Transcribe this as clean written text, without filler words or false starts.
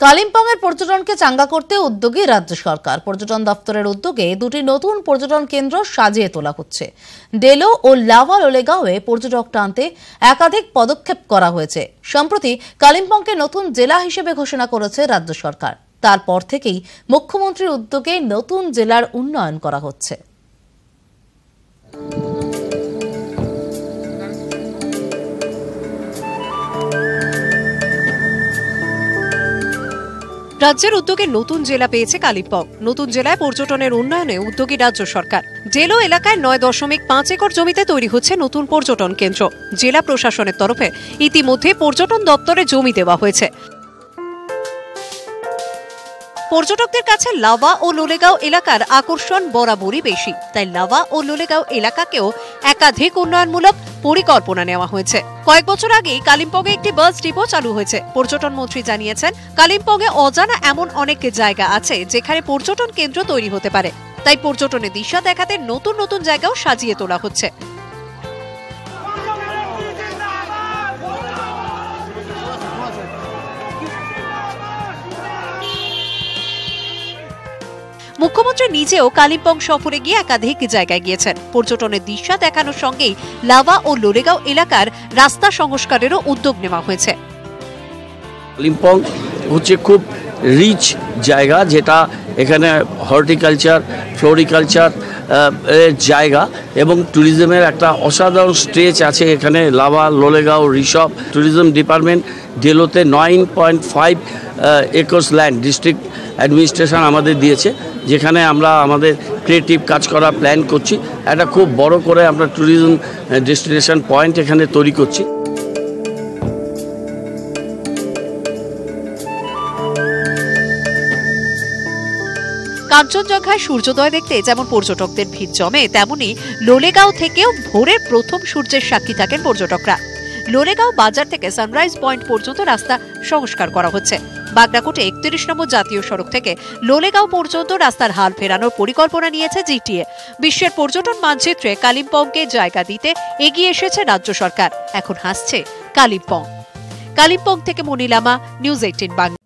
কালিম্পংয়ের পর্যটনকে চাঙ্গা করতে উদ্যোগী রাজ্য সরকার। পর্যটন দপ্তরের উদ্যোগে দুটি নতুন পর্যটন কেন্দ্র সাজিয়ে তোলা হচ্ছে। ডেলো ও লাভা লোলেগাঁওয়ে পর্যটক টানতে একাধিক পদক্ষেপ করা হয়েছে। সম্প্রতি কালিম্পংকে নতুন জেলা হিসেবে ঘোষণা করেছে রাজ্য সরকার। তারপর থেকেই মুখ্যমন্ত্রীর উদ্যোগে নতুন জেলার উন্নয়ন করা হচ্ছে। রাজ্যের উদ্যোগে নতুন জেলা পেয়েছে কালিম্পং। নতুন জেলায় পর্যটনের উন্নয়নে উদ্যোগী রাজ্য সরকার। ডেলো এলাকায় 9.5 একর জমিতে তৈরি হচ্ছে নতুন পর্যটন কেন্দ্র। জেলা প্রশাসনের তরফে ইতিমধ্যে পর্যটন দপ্তরে জমি দেওয়া হয়েছে। পর্যটকদের কাছে লাভা ও লোলেগাঁও এলাকার আকর্ষণ বরাবরই বেশি, তাই লাভা ও লোলেগাঁও এলাকাকেও একাধিক উন্নয়নমূলক পরিকল্পনা নেওয়া হয়েছে। কয়েক বছর আগেই কালিম্পংয়ে একটি বাস ডিপো চালু হয়েছে। পর্যটন মন্ত্রী জানিয়েছেন, কালিম্পংয়ে অজানা এমন অনেক জায়গা আছে যেখানে পর্যটন কেন্দ্র তৈরি হতে পারে। তাই পর্যটনের দিশা দেখাতে নতুন নতুন জায়গাও সাজিয়ে তোলা হচ্ছে। মুখ্যমন্ত্রী নিজেও কালিম্পং সফরে গিয়ে একাধিক জায়গায় গিয়েছেন। পর্যটনের দিশা দেখানোর সঙ্গেই লাভা ও লোলেগাঁও এলাকার রাস্তা সংস্কারেরও উদ্যোগ নেওয়া হয়েছে। কালিম্পং হচ্ছে খুব রিচ জায়গা, যেটা এখানে হর্টিকালচার, ফ্লোরিকালচার জায়গা এবং ট্যুরিজমের একটা অসাধারণ স্ট্রেচ আছে এখানে। লাভা, লোলেগাঁও, ঋষভ ট্যুরিজম ডিপার্টমেন্ট ডেলোতে 9.5 একর্স ল্যান্ড ডিস্ট্রিক্ট অ্যাডমিনিস্ট্রেশন আমাদের দিয়েছে, যেখানে আমরা আমাদের ক্রিয়েটিভ কাজ করা প্ল্যান করছি। একটা খুব বড় করে আমরা ট্যুরিজম ডেস্টিনেশন পয়েন্ট এখানে তৈরি করছি। কাঞ্চনজঙ্ঘায় সূর্যোদয় দেখতে যেমন পর্যটকদের ভিড় জমে, তেমনি লোলেগাঁও থেকেও ভোরের প্রথম সূর্যের সাক্ষী থাকেন পর্যটকরা। লোলেগাঁও বাজার থেকে সানরাইজ পয়েন্ট পর্যন্ত রাস্তা সংস্কার করা হচ্ছে। বাগরাকোটে 31 নম্বর জাতীয় সড়ক থেকে লোলেগাঁও পর্যন্ত রাস্তার হাল ফেরানোর পরিকল্পনা নিয়েছে জিটিএ। বিশ্বের পর্যটন মানচিত্রে কালিম্পংকে জায়গা দিতে এগিয়ে এসেছে রাজ্য সরকার। এখন হাসছে কালিম্পং। কালিম্পং থেকে মনিলামা, নিউজ 18 বাংলা।